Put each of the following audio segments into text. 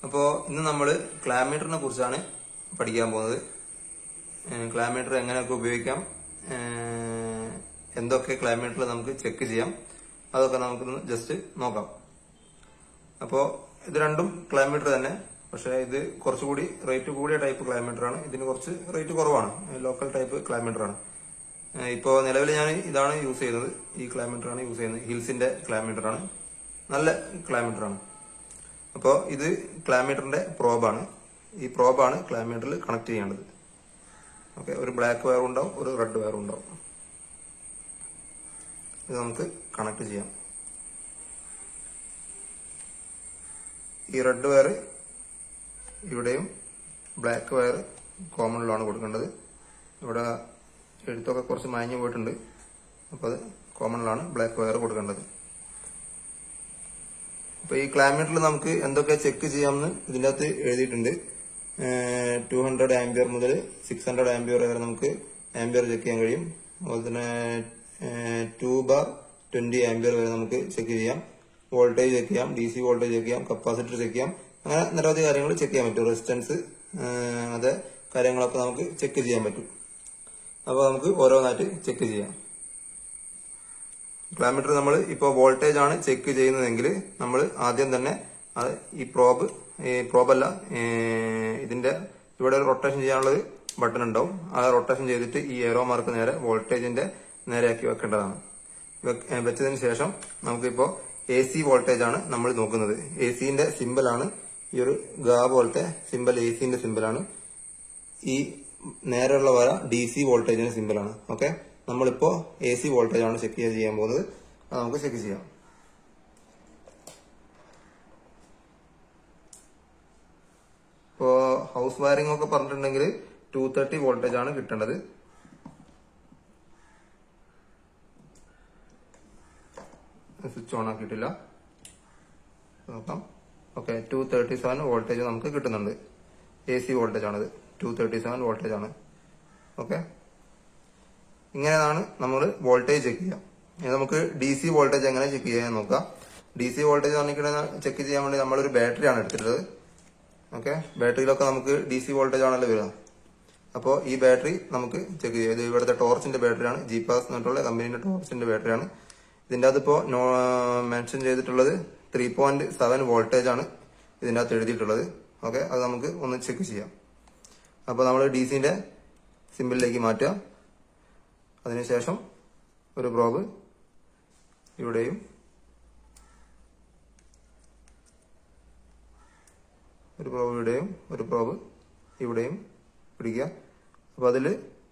അപ്പോൾ ഇന്ന് നമ്മൾ ക്ലാമീറ്ററിനെ കുറിച്ചാണ് പഠിക്കാൻ പോകുന്നത്. ക്ലാമീറ്റർ എങ്ങനെയൊക്കെ ഉപയോഗിക്കാം, എന്തൊക്കെ ക്ലാമീറ്ററിൽ നമുക്ക് ചെക്ക് ചെയ്യാം, അതൊക്കെ നമുക്കൊന്ന് ജസ്റ്റ് നോക്കാം. അപ്പോൾ ഇത് രണ്ടും ക്ലാമീറ്റർ തന്നെ, പക്ഷെ ഇത് കുറച്ചുകൂടി റേറ്റ് കൂടിയ ടൈപ്പ് ക്ലാമീറ്റർ ആണ്. ഇതിന് കുറച്ച് റേറ്റ് കുറവാണ്, ലോക്കൽ ടൈപ്പ് ക്ലാമീറ്റർ ആണ്. ഇപ്പോൾ നിലവിൽ ഞാൻ ഇതാണ് യൂസ് ചെയ്യുന്നത്, ഈ ക്ലാമീറ്റർ ആണ് യൂസ് ചെയ്യുന്നത്. ഹിൽസിന്റെ ക്ലാമീറ്റർ ആണ്, നല്ല ക്ലാമീറ്റർ ആണ്. അപ്പോൾ ഇത് ക്ലാമീറ്ററിന്റെ പ്രോബാണ്. ഈ പ്രോബാണ് ക്ലാമീറ്ററിൽ കണക്ട് ചെയ്യേണ്ടത്. ഓക്കെ, ഒരു ബ്ലാക്ക് വയർ ഉണ്ടാവും, ഒരു റെഡ് വയർ ഉണ്ടാവും. ഇത് നമുക്ക് കണക്ട് ചെയ്യാം. ഈ റെഡ് വയർ ഇവിടെയും ബ്ലാക്ക് വയർ കോമണിലാണ് കൊടുക്കേണ്ടത്. ഇവിടെ എഴുത്തൊക്കെ കുറച്ച് മാഞ്ഞു പോയിട്ടുണ്ട്, അപ്പോൾ അത് കോമണിലാണ് ബ്ലാക്ക് വയർ കൊടുക്കേണ്ടത്. അപ്പൊ ഈ ക്ലാമീറ്ററിൽ നമുക്ക് എന്തൊക്കെ ചെക്ക് ചെയ്യാമെന്ന് ഇതിന്റെ അകത്ത് എഴുതിയിട്ടുണ്ട്. 200 ആംപിയർ മുതൽ 600 ആംപിയർ വരെ നമുക്ക് ആംപിയർ ചെക്ക് ചെയ്യാൻ കഴിയും. അതുപോലെ തന്നെ 2/20 ആംപിയർ വരെ നമുക്ക് ചെക്ക് ചെയ്യാം. വോൾട്ടേജ് ചെക്ക് ചെയ്യാം, DC വോൾട്ടേജ് ചെക്ക് ചെയ്യാം, കപ്പാസിറ്റർ ചെക്ക് ചെയ്യാം. അങ്ങനെ നിരവധി കാര്യങ്ങൾ ചെക്ക് ചെയ്യാൻ പറ്റും. റെസിസ്റ്റൻസ്, അങ്ങനത്തെ കാര്യങ്ങളൊക്കെ നമുക്ക് ചെക്ക് ചെയ്യാൻ പറ്റും. അപ്പോൾ നമുക്ക് ഓരോന്നായിട്ട് ചെക്ക് ചെയ്യാം. ക്ലാമീറ്റർ നമ്മൾ ഇപ്പോൾ വോൾട്ടേജ് ആണ് ചെക്ക് ചെയ്യുന്നതെങ്കിൽ നമ്മൾ ആദ്യം തന്നെ ഈ പ്രോബല്ല, ഇതിന്റെ ഇവിടെ ഒരു റൊട്ടേഷൻ ചെയ്യാനുള്ളൊരു ബട്ടൺ ഉണ്ടാവും. ആ റൊട്ടേഷൻ ചെയ്തിട്ട് ഈ ഏറോ മാർക്ക് നേരെ വോൾട്ടേജിന്റെ നേരെയാക്കി വെക്കേണ്ടതാണ്. വെച്ചതിന് ശേഷം നമുക്കിപ്പോ AC വോൾട്ടേജ് ആണ് നമ്മൾ നോക്കുന്നത്. ACന്റെ സിമ്പിളാണ് ഈ ഒരു ഗാ പോലത്തെ സിമ്പിൾ, ACന്റെ സിമ്പിളാണ്. ഈ നേരെയുള്ള വര DC വോൾട്ടേജിന്റെ സിമ്പിളാണ്. ഓക്കെ, നമ്മളിപ്പോ AC വോൾട്ടേജ് ആണ് ചെക്ക് ചെയ്യാൻ പോകുന്നത്. അത് നമുക്ക് ചെക്ക് ചെയ്യാം. ഇപ്പോ ഹൗസ് വയറിംഗ് ഒക്കെ പറഞ്ഞിട്ടുണ്ടെങ്കിൽ 230 വോൾട്ടേജ് ആണ് കിട്ടേണ്ടത്. സ്വിച്ച് ഓൺ ആക്കിയിട്ടില്ല, നോക്കാം. ഓക്കെ, 237 വോൾട്ടേജ് നമുക്ക് കിട്ടുന്നുണ്ട്. AC വോൾട്ടേജ് ആണിത്, 237 വോൾട്ടേജ് ആണ്. ഓക്കെ, ഇങ്ങനെയാണ് നമ്മൾ വോൾട്ടേജ് ചെക്ക് ചെയ്യാം. ഇനി നമുക്ക് DC വോൾട്ടേജ് എങ്ങനെ ചെക്ക് ചെയ്യാൻ നോക്കാം. DC വോൾട്ടേജ് ചെക്ക് ചെയ്യാൻ വേണ്ടി നമ്മളൊരു ബാറ്ററി ആണ് എടുത്തിട്ടുള്ളത്. ഓക്കെ, ബാറ്ററിയിലൊക്കെ നമുക്ക് DC വോൾട്ടേജ് ആണല്ലോ വരിക. അപ്പോൾ ഈ ബാറ്ററി നമുക്ക് ചെക്ക് ചെയ്യാം. ഇത് ഇവിടുത്തെ ടോർച്ചിന്റെ ബാറ്ററിയാണ്, GPAS എന്നിട്ടുള്ള കമ്പനീന്റെ ടോർച്ചിന്റെ ബാറ്ററിയാണ്. ഇതിന്റെ അകത്ത് ഇപ്പോൾ മെൻഷൻ ചെയ്തിട്ടുള്ളത് 3.7 വോൾട്ടേജ് ആണ് ഇതിന്റെ അകത്ത് എഴുതിയിട്ടുള്ളത്. ഓക്കെ, അത് നമുക്ക് ഒന്ന് ചെക്ക് ചെയ്യാം. അപ്പോൾ നമ്മൾ DCന്റെ സിമ്പിളിലേക്ക് മാറ്റുക. അതിനുശേഷം ഒരു പ്രോബ് ഇവിടെയും ഒരു പ്രോബ് ഇവിടെയും ഒരു പ്രോബ് ഇവിടെയും പിടിക്കുക. അപ്പോൾ അതിൽ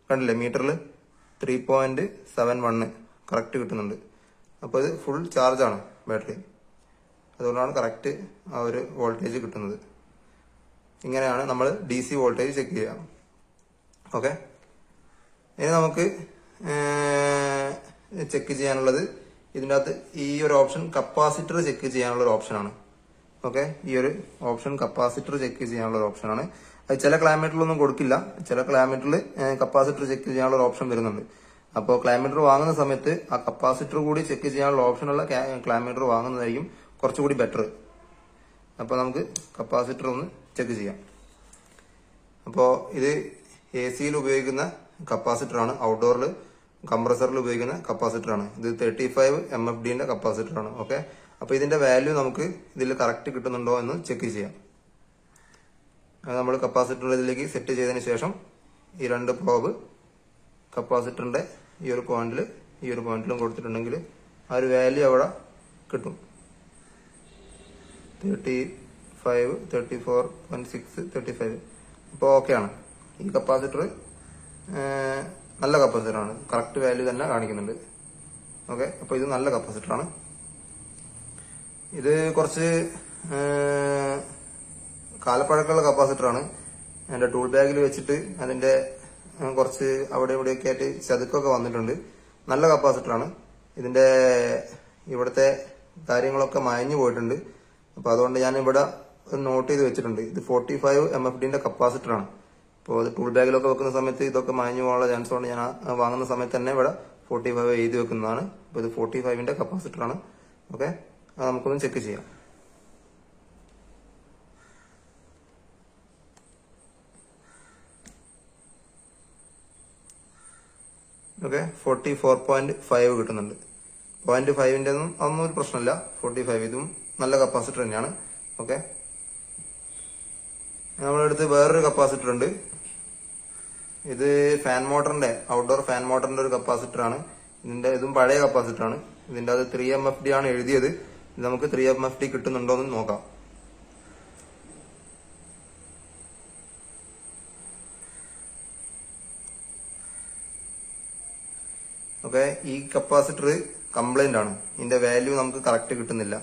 കണ്ടില്ലേ, മീറ്ററിൽ 3.71 കറക്റ്റ് കിട്ടുന്നുണ്ട്. അപ്പോൾ ഇത് ഫുൾ ചാർജാണ് ബാറ്ററി, അതുകൊണ്ടാണ് കറക്റ്റ് ആ ഒരു വോൾട്ടേജ് കിട്ടുന്നത്. ഇങ്ങനെയാണ് നമ്മൾ DC വോൾട്ടേജ് ചെക്ക് ചെയ്യുക. ഓക്കെ, ഇനി നമുക്ക് ചെക്ക് ചെയ്യാനുള്ളത് ഇതിൻ്റെ അകത്ത് ഈ ഒരു ഓപ്ഷൻ കപ്പാസിറ്റർ ചെക്ക് ചെയ്യാനുള്ള ഒരു ഓപ്ഷനാണ്. ഓക്കെ, ഈ ഒരു ഓപ്ഷൻ കപ്പാസിറ്റർ ചെക്ക് ചെയ്യാനുള്ള ഒരു ഓപ്ഷനാണ്. അത് ചില ക്ലാമീറ്ററിലൊന്നും കൊടുക്കില്ല, ചില ക്ലാമീറ്ററിൽ കപ്പാസിറ്റർ ചെക്ക് ചെയ്യാനുള്ള ഒരു ഓപ്ഷൻ വരുന്നുണ്ട്. അപ്പോൾ ക്ലാമീറ്റർ വാങ്ങുന്ന സമയത്ത് ആ കപ്പാസിറ്റർ കൂടി ചെക്ക് ചെയ്യാനുള്ള ഓപ്ഷനുള്ള ക്ലാമീറ്റർ വാങ്ങുന്നതായിരിക്കും കുറച്ചുകൂടി ബെറ്റർ. അപ്പോൾ നമുക്ക് കപ്പാസിറ്റർ ഒന്ന് ചെക്ക് ചെയ്യാം. അപ്പോൾ ഇത് AC-യിൽ ഉപയോഗിക്കുന്ന കപ്പാസിറ്റർ ആണ്, ഔട്ട്ഡോറിൽ കംപ്രസറിൽ ഉപയോഗിക്കുന്ന കപ്പാസിറ്റർ ആണ്. ഇത് 35 MFD-ന്റെ കപ്പാസിറ്റർ ആണ്. ഓക്കെ, അപ്പൊ ഇതിന്റെ വാല്യൂ നമുക്ക് ഇതിൽ കറക്റ്റ് കിട്ടുന്നുണ്ടോ എന്ന് ചെക്ക് ചെയ്യാം. നമ്മൾ കപ്പാസിറ്റർ ഇതിലേക്ക് സെറ്റ് ചെയ്തതിന് ശേഷം ഈ രണ്ട് പ്രോബ് കപ്പാസിറ്ററിന്റെ ഈ ഒരു പോയിന്റിലും കൊടുത്തിട്ടുണ്ടെങ്കിൽ ആ ഒരു വാല്യൂ അവിടെ കിട്ടും. 35, 34.6, 35. അപ്പോൾ ഓക്കെയാണ്. ഈ കപ്പാസിറ്റർ നല്ല കപ്പാസിറ്റർ ആണ്, കറക്റ്റ് വാല്യൂ തന്നെ കാണിക്കുന്നുണ്ട്. ഓക്കെ, അപ്പൊ ഇത് നല്ല കപ്പാസിറ്റർ ആണ്. ഇത് കുറച്ച് കാലപ്പഴക്കമുള്ള കപ്പാസിറ്റർ ആണ്. എന്റെ ടൂൾ ബാഗിൽ വെച്ചിട്ട് അതിന്റെ കുറച്ച് അവിടെ ഇവിടെയൊക്കെ ആയിട്ട് ചതുക്കൊക്കെ വന്നിട്ടുണ്ട്. നല്ല കപ്പാസിറ്റർ ആണ്. ഇതിന്റെ ഇവിടുത്തെ കാര്യങ്ങളൊക്കെ മായഞ്ഞു പോയിട്ടുണ്ട്. അപ്പൊ അതുകൊണ്ട് ഞാൻ ഇവിടെ നോട്ട് ചെയ്ത് വെച്ചിട്ടുണ്ട്. ഇത് 45 MFD-ന്റെ കപ്പാസിറ്റർ ആണ്. അപ്പോൾ അത് ടൂൾ ബാഗിലൊക്കെ വെക്കുന്ന സമയത്ത് ഇതൊക്കെ മായഞ്ഞു പോകാനുള്ള ചാൻസ് കൊണ്ട് ഞാൻ വാങ്ങുന്ന സമയത്ത് തന്നെ ഇവിടെ 45 എഴുതി വെക്കുന്നതാണ്. അപ്പോൾ ഇത് 45-ന്റെ കപ്പാസിറ്റർ ആണ്. ഓക്കെ, അത് നമുക്കൊന്ന് ചെക്ക് ചെയ്യാം. ഓക്കെ 44.5 കിട്ടുന്നുണ്ട്. 0.5ന്റെ ഒന്നും ഒരു പ്രശ്നമില്ല. 45 ഇതും നല്ല കപ്പാസിറ്റർ തന്നെയാണ്. ഓക്കെ, നമ്മുടെ അടുത്ത് വേറൊരു കപ്പാസിറ്റർ ഉണ്ട്. ഇത് ഫാൻ മോട്ടറിന്റെ ഔട്ട്ഡോർ ഫാൻ മോട്ടറിന്റെ ഒരു കപ്പാസിറ്റർ ആണ്. ഇതും പഴയ കപ്പാസിറ്റർ ആണ്. ഇതിന്റെ അത് 3MFD ആണ് എഴുതിയത്. ഇത് നമുക്ക് 3MFD കിട്ടുന്നുണ്ടോ എന്ന് നോക്കാം. ഓക്കെ, ഈ കപ്പാസിറ്റർ കംപ്ലൈന്റ് ആണ്. ഇതിന്റെ വാല്യൂ നമുക്ക് കറക്റ്റ് കിട്ടുന്നില്ല.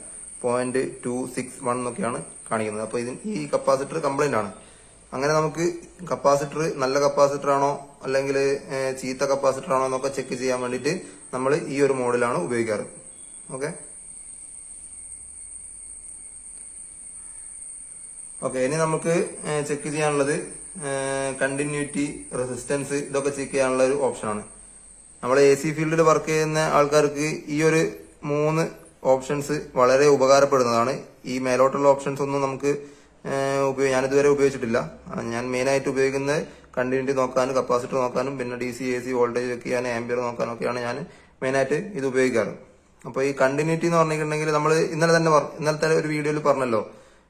0.261 എന്നൊക്കെയാണ് കാണിക്കുന്നത്. അപ്പൊ ഈ കപ്പാസിറ്റർ കംപ്ലൈന്റ് ആണ്. അങ്ങനെ നമുക്ക് കപ്പാസിറ്റർ നല്ല കപ്പാസിറ്റർ ആണോ അല്ലെങ്കിൽ ചീത്ത കപ്പാസിറ്റർ ആണോ എന്നൊക്കെ ചെക്ക് ചെയ്യാൻ വേണ്ടിയിട്ട് നമ്മൾ ഈ ഒരു മോഡലാണ് ഉപയോഗിക്കാറ്. ഓക്കെ, ഇനി നമുക്ക് ചെക്ക് ചെയ്യാനുള്ളത് കണ്ടിന്യൂറ്റി, റെസിസ്റ്റൻസ്, ഇതൊക്കെ ചെക്ക് ചെയ്യാനുള്ള ഒരു ഓപ്ഷനാണ്. നമ്മൾ AC ഫീൽഡിൽ വർക്ക് ചെയ്യുന്ന ആൾക്കാർക്ക് ഈ ഒരു 3 ഓപ്ഷൻസ് വളരെ ഉപകാരപ്പെടുന്നതാണ്. ഈ മേലോട്ടുള്ള ഓപ്ഷൻസ് ഒന്നും നമുക്ക് ഞാനിതുവരെ ഉപയോഗിച്ചിട്ടില്ല. ഞാൻ മെയിനായിട്ട് ഉപയോഗിക്കുന്നത് കണ്ടിന്യൂറ്റി നോക്കാനും കപ്പാസിറ്റർ നോക്കാനും പിന്നെ DC AC വോൾട്ടേജ് ചെക്ക് ചെയ്യാനും ആംബിയർ നോക്കാനൊക്കെയാണ് ഞാൻ മെയിനായിട്ട് ഇത് ഉപയോഗിക്കാറ്. അപ്പൊ ഈ കണ്ടിന്യൂറ്റി എന്ന് പറഞ്ഞിട്ടുണ്ടെങ്കിൽ നമ്മൾ ഇന്നലത്തെ ഒരു വീഡിയോയിൽ പറഞ്ഞല്ലോ,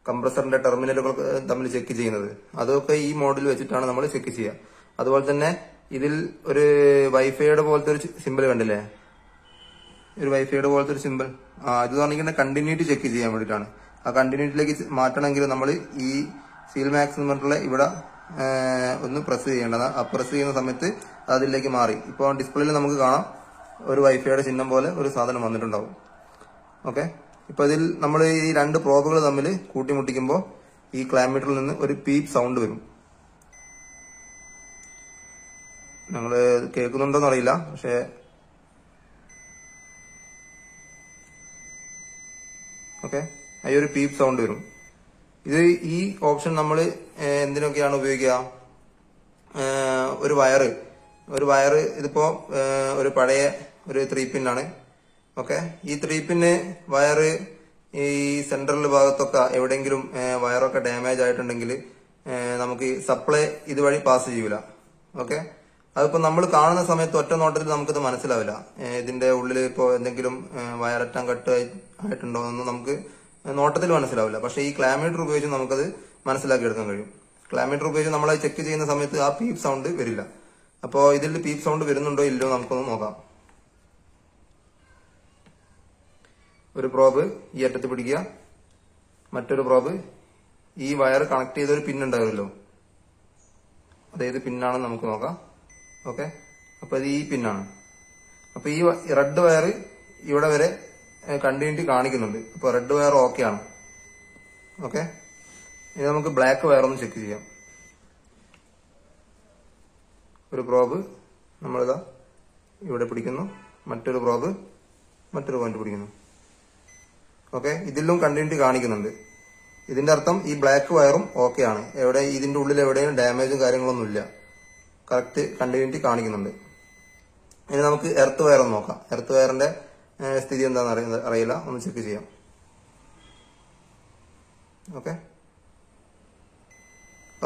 കംപ്രസറിന്റെ ടെർമിനലുകൾ തമ്മിൽ ചെക്ക് ചെയ്യുന്നത്. അതൊക്കെ ഈ മോഡിൽ വെച്ചിട്ടാണ് നമ്മൾ ചെക്ക് ചെയ്യുക. അതുപോലെ തന്നെ ഇതിൽ ഒരു വൈഫൈയുടെ പോലത്തെ ഒരു സിമ്പിൾ കണ്ടില്ലേ, ഒരു വൈഫൈയുടെ പോലത്തെ ഒരു സിമ്പിൾ. ഇത് പറഞ്ഞിട്ടുണ്ടെങ്കിൽ കണ്ടിന്യൂറ്റി ചെക്ക് ചെയ്യാൻ വേണ്ടിയിട്ടാണ്. ആ കണ്ടിന്യൂറ്റിയിലേക്ക് മാറ്റണമെങ്കിൽ നമ്മൾ ഈ സീൽ മാക്സ് എന്ന് പറഞ്ഞിട്ടുള്ള ഇവിടെ ഒന്ന് പ്രസ് ചെയ്യേണ്ടതാണ്. ആ പ്രസ് ചെയ്യുന്ന സമയത്ത് അതിലേക്ക് മാറി. ഇപ്പോൾ ഡിസ്പ്ലേയിൽ നമുക്ക് കാണാം ഒരു വൈഫൈയുടെ ചിഹ്നം പോലെ ഒരു സാധനം വന്നിട്ടുണ്ടാവും. ഓക്കെ, ഇപ്പൊ ഇതിൽ നമ്മൾ ഈ 2 പ്രോബുകൾ തമ്മിൽ കൂട്ടിമുട്ടിക്കുമ്പോൾ ഈ ക്ലാമീറ്ററിൽ നിന്ന് ഒരു പീപ്പ് സൗണ്ട് വരും. ഞങ്ങള് കേൾക്കുന്നുണ്ടോന്ന് അറിയില്ല, പക്ഷെ ഓക്കെ, ഈ ഒരു പീപ്പ് സൗണ്ട് വരും. ഈ ഓപ്ഷൻ നമ്മൾ എന്തിനൊക്കെയാണ് ഉപയോഗിക്കുക? ഒരു വയറ് ഇതിപ്പോ ഒരു പഴയ ഒരു 3 പിന്നാണ്. ഓക്കെ, ഈ 3 പിന്ന് വയറ് ഈ സെൻട്രൽ ഭാഗത്തൊക്കെ എവിടെയെങ്കിലും വയറൊക്കെ ഡാമേജ് ആയിട്ടുണ്ടെങ്കിൽ നമുക്ക് സപ്ലൈ ഇതുവഴി പാസ് ചെയ്യൂല. ഓക്കെ, അതിപ്പോ നമ്മൾ കാണുന്ന സമയത്ത് ഒറ്റ നോട്ടത്തിൽ നമുക്കിത് മനസ്സിലാവില്ല. ഇതിന്റെ ഉള്ളിൽ ഇപ്പോ എന്തെങ്കിലും വയററ്റാൻ കട്ട് ആയിട്ടുണ്ടോ എന്നൊന്നും നമുക്ക് നോട്ടത്തിൽ മനസ്സിലാവില്ല. പക്ഷെ ഈ ക്ലാമീറ്റർ ഉപയോഗിച്ച് നമുക്കത് മനസ്സിലാക്കി എടുക്കാൻ കഴിയും. ക്ലാമീറ്റർ ഉപയോഗിച്ച് നമ്മൾ ചെക്ക് ചെയ്യുന്ന സമയത്ത് ആ പീപ്പ് സൗണ്ട് വരില്ല. അപ്പോ ഇതിൽ പീപ്പ് സൗണ്ട് വരുന്നുണ്ടോ ഇല്ലയോ നമുക്കൊന്ന് നോക്കാം. ഒരു പ്രോബ് ഈ അറ്റത്ത് പിടിക്കുക, മറ്റൊരു പ്രോബ് ഈ വയർ കണക്ട് ചെയ്തൊരു പിന്നുണ്ടാവുമല്ലോ, അതേത് പിന്നാണെന്ന് നമുക്ക് നോക്കാം. ഓക്കെ, അപ്പൊ ഇത് ഈ പിന്നാണ്. അപ്പൊ ഈ റെഡ് വയർ ഇവിടെ വരെ കണ്ടിന്യൂറ്റി കാണിക്കുന്നുണ്ട്. അപ്പൊ റെഡ് വയർ ഓക്കെ ആണ്. ഓക്കെ, ഇനി നമുക്ക് ബ്ലാക്ക് വയർ ഒന്ന് ചെക്ക് ചെയ്യാം. ഒരു പ്രോബ് നമ്മളിതാ ഇവിടെ പിടിക്കുന്നു, മറ്റൊരു പ്രോബ് മറ്റൊരു പോയിന്റ് പിടിക്കുന്നു. ഓക്കെ, ഇതിലും കണ്ടിന്യൂറ്റി കാണിക്കുന്നുണ്ട്. ഇതിന്റെ അർത്ഥം ഈ ബ്ലാക്ക് വയറും ഓക്കെ ആണ്. ഇതിന്റെ ഉള്ളിൽ എവിടെയും ഡാമേജും കാര്യങ്ങളൊന്നും ഇല്ല. കറക്റ്റ് കണ്ടിന്യൂറ്റി കാണിക്കുന്നുണ്ട്. ഇനി നമുക്ക് എർത്ത് വയർ ഒന്ന് നോക്കാം. എർത്ത് വയറിന്റെ സ്ഥിതി എന്താണെന്ന് അറിയില്ല, ഒന്ന് ചെക്ക് ചെയ്യാം.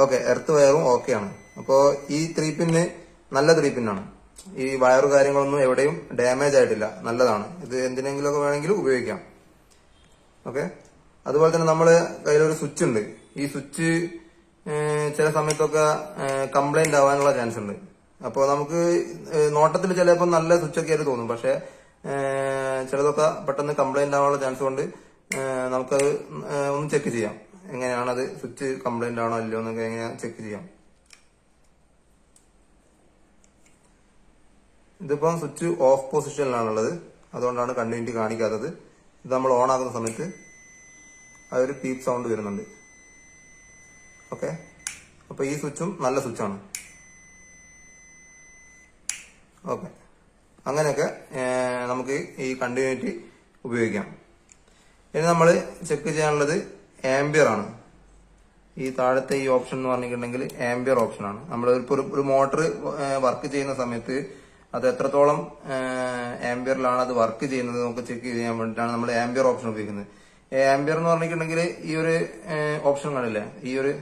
ഓക്കെ, എർത്ത് വയറും ഓക്കെ ആണ്. അപ്പോ ഈ 3 പിന്ന് നല്ല 3 പിന്നാണ്. ഈ വയറ് കാര്യങ്ങളൊന്നും എവിടെയും ഡാമേജ് ആയിട്ടില്ല, നല്ലതാണ്. ഇത് എന്തിനെങ്കിലുമൊക്കെ വേണമെങ്കിലും ഉപയോഗിക്കാം. ഓക്കെ, അതുപോലെ തന്നെ നമ്മള് കയ്യിലൊരു സ്വിച്ച് ഉണ്ട്. ഈ സ്വിച്ച് ചില സമയത്തൊക്കെ കംപ്ലൈന്റ് ആവാനുള്ള ചാൻസ് ഉണ്ട്. അപ്പൊ നമുക്ക് നോട്ടത്തിൽ ചിലപ്പോൾ നല്ല സ്വിച്ചൊക്കെ ആയിട്ട് തോന്നും, പക്ഷെ ചിലതൊക്കെ പെട്ടെന്ന് കംപ്ലൈന്റ് ആവാനുള്ള ചാൻസ് കൊണ്ട് നമുക്കത് ഒന്ന് ചെക്ക് ചെയ്യാം. എങ്ങനെയാണത് സ്വിച്ച് കംപ്ലൈന്റ് ആണോ അല്ലയോ എന്നൊക്കെ എങ്ങനെയാ ചെക്ക് ചെയ്യാം. ഇതിപ്പം സ്വിച്ച് ഓഫ് പൊസിഷനിലാണുള്ളത്, അതുകൊണ്ടാണ് കണ്ടിന്യൂറ്റി കാണിക്കാത്തത്. ഇത് നമ്മൾ ഓൺ ആക്കുന്ന സമയത്ത് അതൊരു പീപ്പ് സൗണ്ട് വരുന്നുണ്ട്. ഓക്കെ, അപ്പൊ ഈ സ്വിച്ചും നല്ല സ്വിച്ചാണ്. ഓക്കെ, അങ്ങനെയൊക്കെ നമുക്ക് ഈ കണ്ടിന്യൂറ്റി ഉപയോഗിക്കാം. ഇനി നമ്മൾ ചെക്ക് ചെയ്യാനുള്ളത് ആംബിയർ ആണ്. ഈ താഴത്തെ ഈ ഓപ്ഷൻ എന്ന് പറഞ്ഞിട്ടുണ്ടെങ്കിൽ ആംബിയർ ഓപ്ഷനാണ്. നമ്മൾ ഒരു മോട്ടർ വർക്ക് ചെയ്യുന്ന സമയത്ത് അത് എത്രത്തോളം ആംബിയറിലാണ് അത് വർക്ക് ചെയ്യുന്നത് നമുക്ക് ചെക്ക് ചെയ്യാൻ വേണ്ടിയിട്ടാണ് നമ്മൾ ആംബിയർ ഓപ്ഷൻ ഉപയോഗിക്കുന്നത്. ആംബിയർ എന്ന് പറഞ്ഞിട്ടുണ്ടെങ്കിൽ ഈ ഒരു ഓപ്ഷൻ കാണില്ലേ, ഈ ഒരു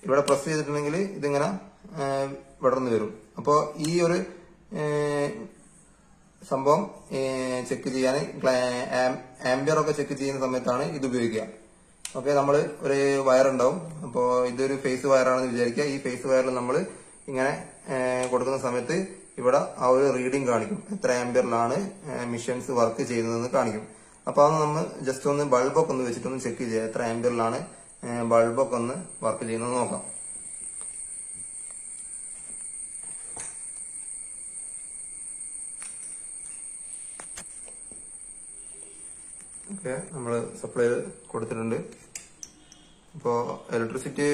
ഇവിടെ പ്രസ് ചെയ്തിട്ടുണ്ടെങ്കിൽ ഇതിങ്ങനെ വിടർന്നു വരും. അപ്പോൾ ഈ ഒരു സംഭവം ചെക്ക് ചെയ്യാൻ ആംബിയർ ഒക്കെ ചെക്ക് ചെയ്യുന്ന സമയത്താണ് ഇത് ഉപയോഗിക്കുക. ഓക്കെ, നമ്മൾ ഒരു വയർ ഉണ്ടാവും. അപ്പോൾ ഇതൊരു ഫേസ് വയറാണെന്ന് വിചാരിക്കുക. ഈ ഫേസ് വയറിൽ നമ്മൾ ഇങ്ങനെ കൊടുക്കുന്ന സമയത്ത് ഇവിടെ ആ ഒരു റീഡിംഗ് കാണിക്കും, എത്ര ആംബിയറിലാണ് മിഷൻസ് വർക്ക് ചെയ്യുന്നതെന്ന് കാണിക്കും. അപ്പൊ അത് നമ്മൾ ജസ്റ്റ് ഒന്ന് ബൾബൊക്കെ ഒന്ന് വെച്ചിട്ടൊന്ന് ചെക്ക് ചെയ്യുക, എത്ര ആംബിയറിലാണ് ബൾബൊക്കെ ഒന്ന് വർക്ക് ചെയ്യുന്നത് നോക്കാം. ഓക്കെ, നമ്മൾ സപ്ലൈ കൊടുത്തിട്ടുണ്ട്. അപ്പോൾ ഇലക്ട്രിസിറ്റി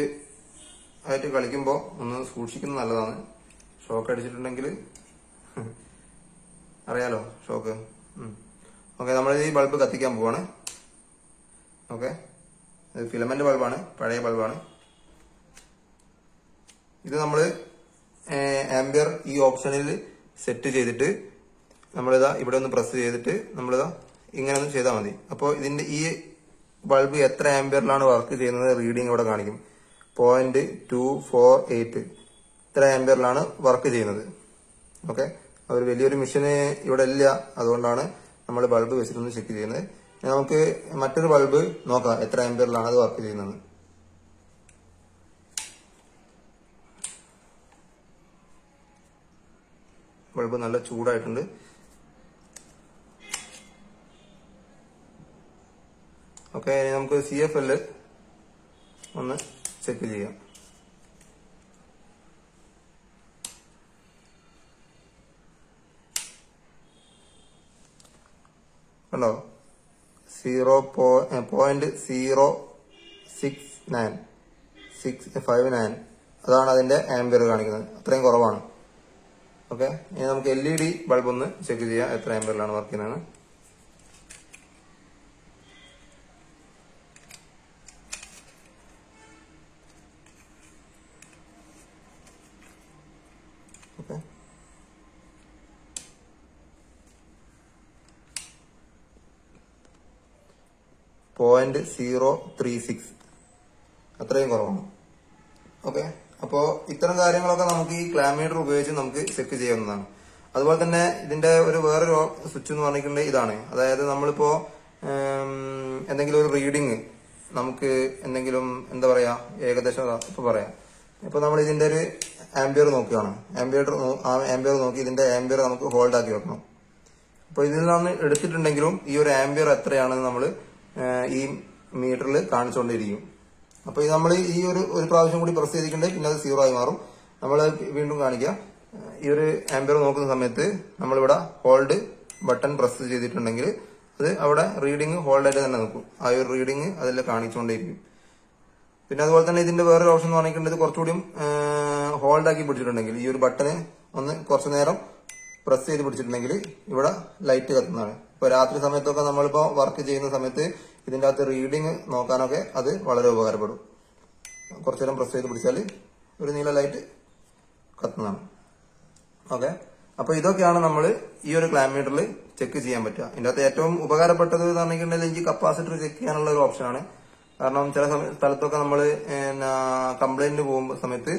ആയിട്ട് കളിക്കുമ്പോൾ ഒന്ന് സൂക്ഷിക്കുന്നത് നല്ലതാണ്. ഷോക്ക് അടിച്ചിട്ടുണ്ടെങ്കിൽ അറിയാലോ ഷോക്ക്. ഓക്കെ, നമ്മൾ ഈ ബൾബ് കത്തിക്കാൻ പോവാണ്. ഓക്കെ, ഇത് ഫിലമെന്റ് ബൾബാണ്, പഴയ ബൾബാണ്. ഇത് നമ്മൾ ആംബിയർ ഈ ഓപ്ഷനിൽ സെറ്റ് ചെയ്തിട്ട് നമ്മളിതാ ഇവിടെ ഒന്ന് പ്രസ് ചെയ്തിട്ട് നമ്മളിതാ ഇങ്ങനെ ഒന്ന് ചെയ്താൽ മതി. അപ്പോൾ ഇതിന്റെ ഈ ബൾബ് എത്ര ആംബിയറിലാണ് വർക്ക് ചെയ്യുന്നത് റീഡിംഗ് ഇവിടെ കാണിക്കും. 0.248 ഇത്ര ആംബിയറിലാണ് വർക്ക് ചെയ്യുന്നത്. ഓക്കെ, ഒരു വലിയൊരു മെഷീന് ഇവിടെ ഇല്ല, അതുകൊണ്ടാണ് നമ്മൾ ബൾബ് വെച്ചിട്ടൊന്ന് ചെക്ക് ചെയ്യുന്നത്. നമുക്ക് മറ്റൊരു ബൾബ് നോക്കാം എത്ര ആംബിയറിലാണ് അത് വർക്ക് ചെയ്യുന്നത്. ബൾബ് നല്ല ചൂടായിട്ടുണ്ട്. ഓക്കെ, നമുക്ക് CFL ഒന്ന് ചെക്ക് ചെയ്യാം. കണ്ടോ, 0.069659 അതാണ് അതിന്റെ ആംബിയർ കാണിക്കുന്നത്. അത്രയും കുറവാണ്. ഓക്കെ, ഇനി നമുക്ക് LED ബൾബ് ഒന്ന് ചെക്ക് ചെയ്യാം എത്ര ആംബിയറിലാണ് വർക്ക് ചെയ്യുന്നത്. ഓക്കെ, 0.036 അത്രയും കുറവാണ്. ഓക്കെ, അപ്പോ ഇത്തരം കാര്യങ്ങളൊക്കെ നമുക്ക് ഈ ക്ലാമീറ്റർ ഉപയോഗിച്ച് നമുക്ക് ചെക്ക് ചെയ്യാവുന്നതാണ്. അതുപോലെ തന്നെ ഇതിന്റെ ഒരു വേറൊരു സ്വിച്ച് എന്ന് പറഞ്ഞിട്ടുണ്ടെങ്കിൽ ഇതാണ്. അതായത് നമ്മളിപ്പോ എന്തെങ്കിലും ഒരു റീഡിങ് നമുക്ക് എന്തെങ്കിലും എന്താ പറയാ ഏകദേശം ഇപ്പൊ പറയാം. ഇപ്പൊ നമ്മൾ ഇതിന്റെ ഒരു ആംബിയർ നോക്കുകയാണ്. ആംബിയർ നോക്കി ഇതിന്റെ ആംബിയർ നമുക്ക് ഹോൾഡ് ആക്കി വെക്കണം. അപ്പൊ ഇതിൽ നിന്ന് എടുത്തിട്ടുണ്ടെങ്കിലും ഈ ഒരു ആംബിയർ എത്രയാണെന്ന് നമ്മൾ ഈ മീറ്ററിൽ കാണിച്ചുകൊണ്ടിരിക്കും. അപ്പൊ ഇത് നമ്മൾ ഈ ഒരു പ്രാവശ്യം കൂടി പ്രസ് ചെയ്തിട്ടുണ്ടെങ്കിൽ പിന്നെ അത് 0 ആയി മാറും. നമ്മൾ വീണ്ടും കാണിക്കുക. ഈ ഒരു ആംബിയർ നോക്കുന്ന സമയത്ത് നമ്മളിവിടെ ഹോൾഡ് ബട്ടൺ പ്രസ് ചെയ്തിട്ടുണ്ടെങ്കിൽ അത് അവിടെ റീഡിങ് ഹോൾഡ് ആയിട്ട് തന്നെ നിൽക്കും. ആ ഒരു റീഡിങ് അതിൽ കാണിച്ചുകൊണ്ടേയിരിക്കും. പിന്നെ അതുപോലെ തന്നെ ഇതിന്റെ വേറൊരു ഓപ്ഷൻ എന്ന് പറഞ്ഞിട്ടുണ്ടെങ്കിൽ കുറച്ചുകൂടി ഹോൾഡ് ആക്കി പിടിച്ചിട്ടുണ്ടെങ്കിൽ ഈ ഒരു ബട്ടണ് ഒന്ന് കുറച്ചു നേരം പ്രസ് ചെയ്ത് പിടിച്ചിട്ടുണ്ടെങ്കിൽ ഇവിടെ ലൈറ്റ് കത്തുന്നതാണ്. ഇപ്പൊ രാത്രി സമയത്തൊക്കെ നമ്മളിപ്പോ വർക്ക് ചെയ്യുന്ന സമയത്ത് ഇതിന്റെ അകത്ത് റീഡിങ് നോക്കാനൊക്കെ അത് വളരെ ഉപകാരപ്പെടും. കുറച്ചു നേരം പ്രസ് ചെയ്ത് പിടിച്ചാൽ ഒരു നീല ലൈറ്റ് കത്തുന്നതാണ്. ഓക്കെ, അപ്പൊ ഇതൊക്കെയാണ് നമ്മൾ ഈ ഒരു ക്ലാമീറ്ററിൽ ചെക്ക് ചെയ്യാൻ പറ്റുക. ഇതിന്റെ അകത്ത് ഏറ്റവും ഉപകാരപ്പെട്ടത് എന്ന് പറഞ്ഞിട്ടുണ്ടെങ്കിൽ എനിക്ക് കപ്പാസിറ്റർ ചെക്ക് ചെയ്യാനുള്ള ഒരു ഓപ്ഷനാണ്. കാരണം ചില സ്ഥലത്തൊക്കെ നമ്മൾ കംപ്ലൈന്റ് പോകുന്ന സമയത്ത്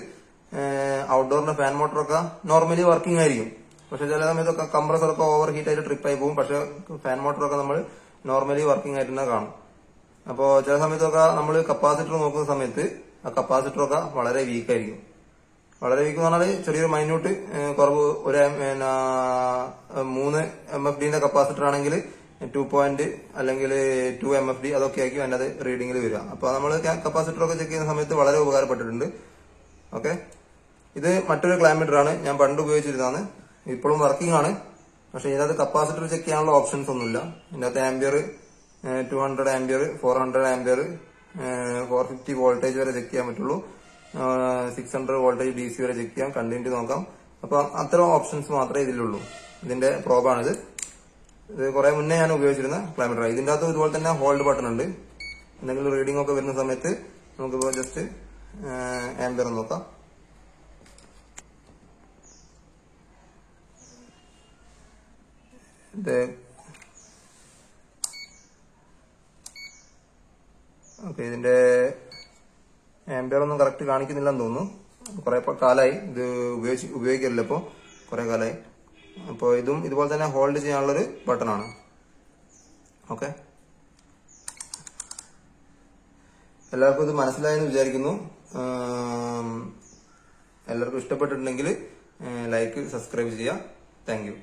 ഔട്ട്ഡോറിന്റെ ഫാൻ മോട്ടറൊക്കെ നോർമലി വർക്കിംഗ് ആയിരിക്കും. പക്ഷെ ചില സമയത്തൊക്കെ കംപ്രസറൊക്കെ ഓവർ ഹീറ്റ് ആയിട്ട് ട്രിപ്പ് ആയി പോകും. പക്ഷെ ഫാൻ മോട്ടറൊക്കെ നമ്മൾ നോർമലി വർക്കിംഗ് ആയിട്ട് തന്നെ കാണും. അപ്പോ ചില സമയത്തൊക്കെ നമ്മൾ കപ്പാസിറ്റർ നോക്കുന്ന സമയത്ത് ആ കപ്പാസിറ്ററൊക്കെ വളരെ വീക്ക് ആയിരിക്കും. വളരെ വീക്ക് എന്ന് പറഞ്ഞാൽ ചെറിയൊരു മൈന്യൂട്ട് കുറവ്. ഒരു 3 MFD കപ്പാസിറ്റർ ആണെങ്കിൽ 2 അല്ലെങ്കിൽ 2 MFD അതൊക്കെ ആയിരിക്കും അതിന്റെ റീഡിംഗിൽ വരിക. അപ്പൊ നമ്മൾ കപ്പാസിറ്റർ ഒക്കെ ചെക്ക് ചെയ്യുന്ന സമയത്ത് വളരെ ഉപകാരപ്പെട്ടിട്ടുണ്ട്. ഓക്കെ, ഇത് മറ്റൊരു ക്ലാമീറ്റർ ആണ്. ഞാൻ പണ്ട് ഉപയോഗിച്ചിരുന്നതാണ്, ഇപ്പോഴും വർക്കിംഗ് ആണ്. പക്ഷെ ഇതിനകത്ത് കപ്പാസിറ്റർ ചെക്ക് ചെയ്യാനുള്ള ഓപ്ഷൻസ് ഒന്നുമില്ല. ഇതിനകത്ത് ആംബിയർ 200 ആംബിയർ, 400 ആംബിയർ, 450 വോൾട്ടേജ് വരെ ചെക്ക് ചെയ്യാൻ പറ്റുള്ളൂ. 600 വോൾട്ടേജ് DC വരെ ചെക്ക് ചെയ്യാം, കണ്ടിന്യൂ നോക്കാം. അപ്പൊ അത്തരം ഓപ്ഷൻസ് മാത്രമേ ഇതിലുള്ളൂ. ഇതിന്റെ പ്രോബാണിത്. ഇത് കുറെ മുന്നേ ഞാൻ ഉപയോഗിച്ചിരുന്ന ക്ലാമീറ്റർ. ഇതിന്റെ അകത്ത് ഇതുപോലെ തന്നെ ഹോൾഡ് ബട്ടൺ ഉണ്ട്. എന്തെങ്കിലും റീഡിംഗ് ഒക്കെ വരുന്ന സമയത്ത് നമുക്കിപ്പോ ജസ്റ്റ് ആംബിയർ നോക്കാം. ഓക്കെ, ഇതിന്റെ ആംബിയർ ഒന്നും കറക്റ്റ് കാണിക്കുന്നില്ലെന്ന് തോന്നുന്നു. കുറെ കാലമായി ഇത് ഉപയോഗിക്കില്ല. ഇപ്പോ കുറെ കാലമായി. അപ്പോൾ ഇതും ഇതുപോലെ തന്നെ ഹോൾഡ് ചെയ്യാനുള്ളൊരു ബട്ടണാണ്. ഓക്കെ, എല്ലാവർക്കും ഇത് മനസ്സിലായെന്ന് വിചാരിക്കുന്നു. എല്ലാവർക്കും ഇഷ്ടപ്പെട്ടിട്ടുണ്ടെങ്കിൽ ലൈക്ക്, സബ്സ്ക്രൈബ് ചെയ്യുക. Thank you.